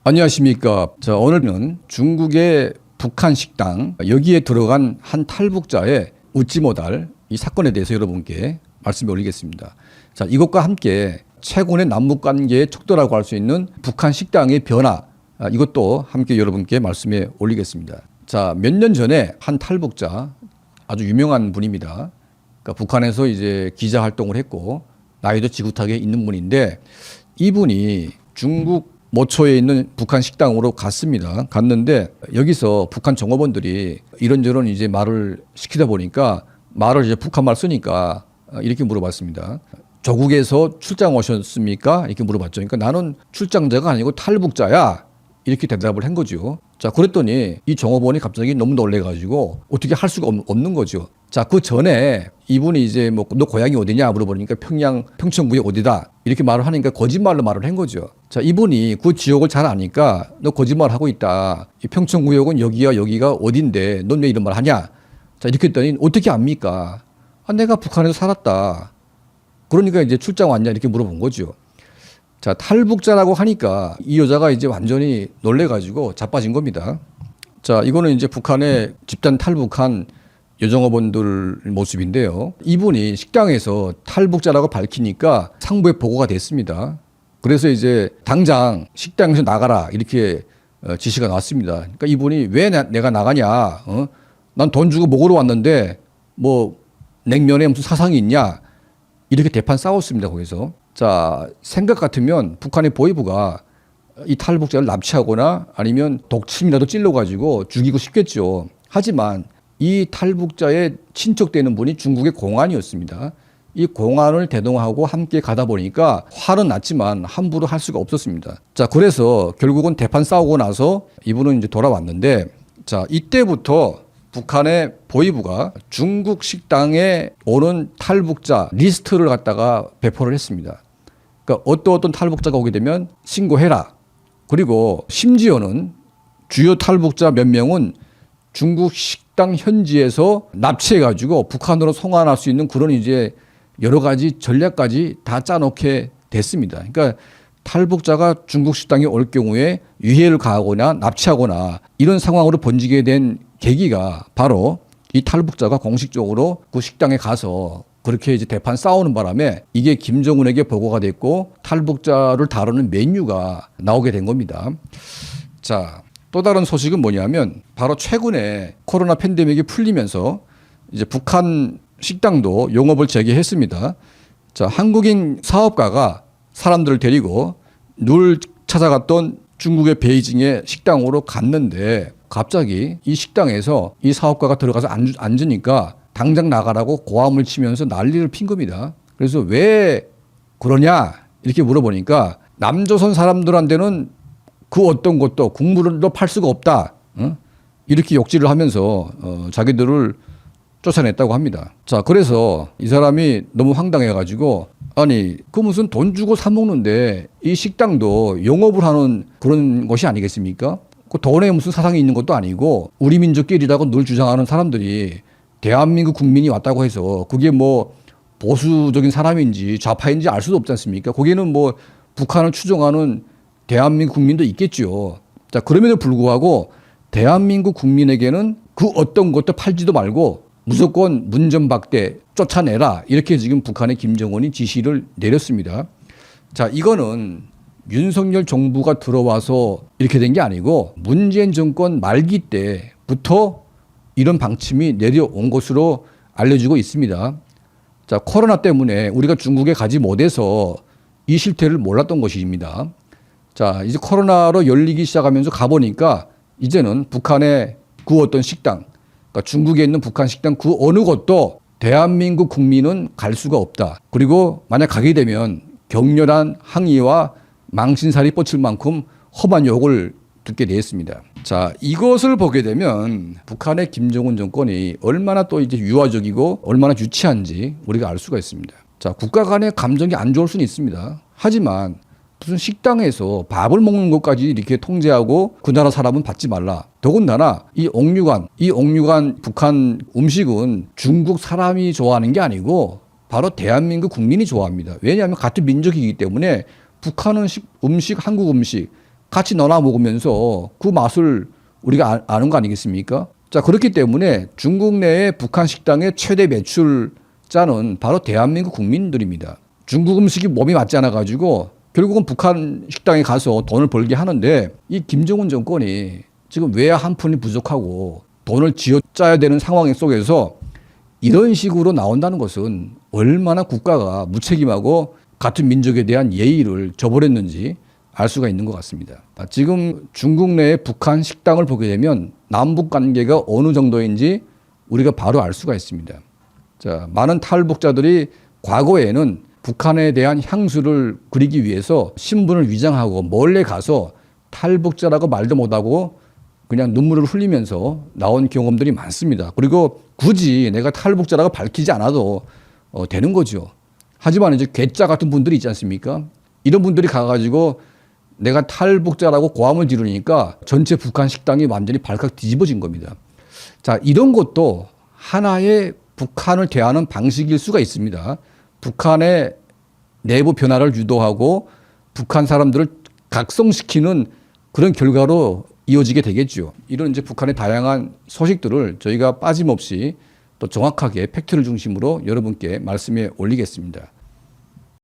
안녕하십니까. 자, 오늘은 중국의 북한 식당, 여기에 들어간 한 탈북자의 웃지 못할 이 사건에 대해서 여러분께 말씀을 올리겠습니다. 자, 이것과 함께 최근의 남북 관계의 척도라고 할 수 있는 북한 식당의 변화, 이것도 함께 여러분께 말씀해 올리겠습니다. 자, 몇 년 전에 한 탈북자, 아주 유명한 분입니다. 그러니까 북한에서 이제 기자 활동을 했고 나이도 지긋하게 있는 분인데, 이분이 중국 모초에 있는 북한 식당으로 갔습니다. 갔는데 여기서 북한 정보원들이 이런저런 이제 말을 시키다 보니까 말을 이제 북한말 쓰니까 이렇게 물어봤습니다. 조국에서 출장 오셨습니까? 이렇게 물어봤죠. 그러니까 나는 출장자가 아니고 탈북자야. 이렇게 대답을 한 거죠. 자, 그랬더니 이 정보원이 갑자기 너무 놀래가지고 어떻게 할 수가 없는 거죠. 자, 그 전에 이분이 이제 뭐 너 고향이 어디냐 물어보니까 평천구역 어디다 이렇게 말을 하니까 거짓말로 말을 한 거죠. 자, 이분이 그 지역을 잘 아니까 너 거짓말 하고 있다. 이 평천구역은 여기야 여기가 어딘데 넌 왜 이런 말 하냐. 자, 이렇게 했더니 어떻게 압니까? 내가 북한에서 살았다. 그러니까 이제 출장 왔냐 이렇게 물어본 거죠. 자, 탈북자라고 하니까 이 여자가 이제 완전히 놀래가지고 자빠진 겁니다. 자, 이거는 이제 북한의 집단 탈북한 여정어원들 모습인데요. 이분이 식당에서 탈북자라고 밝히니까 상부에 보고가 됐습니다. 그래서 이제 당장 식당에서 나가라 이렇게 지시가 나왔습니다. 그러니까 이분이 왜 내가 나가냐? 난 돈 주고 먹으러 왔는데 뭐 냉면에 무슨 사상이 있냐? 이렇게 대판 싸웠습니다. 거기서. 자, 생각 같으면 북한의 보위부가 이 탈북자를 납치하거나 아니면 독침이라도 찔러가지고 죽이고 싶겠죠. 하지만 이 탈북자의 친척되는 분이 중국의 공안이었습니다. 이 공안을 대동하고 함께 가다 보니까 화는 났지만 함부로 할 수가 없었습니다. 자, 그래서 결국은 대판 싸우고 나서 이분은 이제 돌아왔는데, 자, 이때부터 북한의 보위부가 중국 식당에 오는 탈북자 리스트를 갖다가 배포를 했습니다. 그러니까 어떤 탈북자가 오게 되면 신고해라. 그리고 심지어는 주요 탈북자 몇 명은 중국 식당 현지에서 납치해가지고 북한으로 송환할 수 있는 그런 이제 여러 가지 전략까지 다 짜놓게 됐습니다. 그러니까 탈북자가 중국 식당에 올 경우에 유해를 가하거나 납치하거나 이런 상황으로 번지게 된 계기가 바로 이 탈북자가 공식적으로 그 식당에 가서 그렇게 이제 대판 싸우는 바람에 이게 김정은에게 보고가 됐고 탈북자를 다루는 메뉴가 나오게 된 겁니다. 자, 또 다른 소식은 뭐냐면 바로 최근에 코로나 팬데믹이 풀리면서 이제 북한 식당도 영업을 재개했습니다. 자, 한국인 사업가가 사람들을 데리고 늘 찾아갔던 중국의 베이징의 식당으로 갔는데 갑자기 이 식당에서 이 사업가가 들어가서 앉으니까 당장 나가라고 고함을 치면서 난리를 핀 겁니다. 그래서 왜 그러냐 이렇게 물어보니까 남조선 사람들한테는 그 어떤 것도 국물도 팔 수가 없다. 이렇게 욕지를 하면서 자기들을 쫓아냈다고 합니다. 자, 그래서 이 사람이 너무 황당해가지고 아니 그 무슨 돈 주고 사 먹는데 이 식당도 영업을 하는 그런 것이 아니겠습니까? 그 돈에 무슨 사상이 있는 것도 아니고 우리 민족끼리라고 늘 주장하는 사람들이 대한민국 국민이 왔다고 해서 그게 뭐 보수적인 사람인지 좌파인지 알 수도 없지 않습니까? 거기는 뭐 북한을 추종하는 대한민국 국민도 있겠죠. 자, 그럼에도 불구하고 대한민국 국민에게는 그 어떤 것도 팔지도 말고 무조건 문전박대 쫓아내라. 이렇게 지금 북한의 김정은이 지시를 내렸습니다. 자, 이거는 윤석열 정부가 들어와서 이렇게 된 게 아니고 문재인 정권 말기 때부터 이런 방침이 내려온 것으로 알려지고 있습니다. 자, 코로나 때문에 우리가 중국에 가지 못해서 이 실태를 몰랐던 것입니다. 자, 이제 코로나로 열리기 시작하면서 가보니까 이제는 북한의 그 어떤 식당, 그러니까 중국에 있는 북한 식당 그 어느 곳도 대한민국 국민은 갈 수가 없다. 그리고 만약 가게 되면 격렬한 항의와 망신살이 뻗칠 만큼 험한 욕을 듣게 되었습니다. 자, 이것을 보게 되면 북한의 김정은 정권이 얼마나 또 이제 유화적이고 얼마나 유치한지 우리가 알 수가 있습니다. 자, 국가 간의 감정이 안 좋을 수는 있습니다. 하지만 무슨 식당에서 밥을 먹는 것까지 이렇게 통제하고 그 나라 사람은 받지 말라. 더군다나 이 옥류관 북한 음식은 중국 사람이 좋아하는 게 아니고 바로 대한민국 국민이 좋아합니다. 왜냐하면 같은 민족이기 때문에 북한은 음식, 한국 음식, 같이 나눠 먹으면서 그 맛을 우리가 아는 거 아니겠습니까? 자, 그렇기 때문에 중국 내의 북한 식당의 최대 매출자는 바로 대한민국 국민들입니다. 중국 음식이 몸에 맞지 않아 가지고 결국은 북한 식당에 가서 돈을 벌게 하는데, 이 김정은 정권이 지금 외야 한 푼이 부족하고 돈을 쥐어짜야 되는 상황 속에서 이런 식으로 나온다는 것은 얼마나 국가가 무책임하고 같은 민족에 대한 예의를 저버렸는지 알 수가 있는 것 같습니다. 지금 중국 내의 북한 식당을 보게 되면 남북 관계가 어느 정도인지 우리가 바로 알 수가 있습니다. 자, 많은 탈북자들이 과거에는 북한에 대한 향수를 그리기 위해서 신분을 위장하고 몰래 가서 탈북자라고 말도 못하고 그냥 눈물을 흘리면서 나온 경험들이 많습니다. 그리고 굳이 내가 탈북자라고 밝히지 않아도 되는 거죠. 하지만 이제 괴짜 같은 분들이 있지 않습니까? 이런 분들이 가가지고 내가 탈북자라고 고함을 지르니까 전체 북한 식당이 완전히 발칵 뒤집어진 겁니다. 자, 이런 것도 하나의 북한을 대하는 방식일 수가 있습니다. 북한의 내부 변화를 유도하고 북한 사람들을 각성시키는 그런 결과로 이어지게 되겠죠. 이런 이제 북한의 다양한 소식들을 저희가 빠짐없이 또 정확하게 팩트를 중심으로 여러분께 말씀해 올리겠습니다.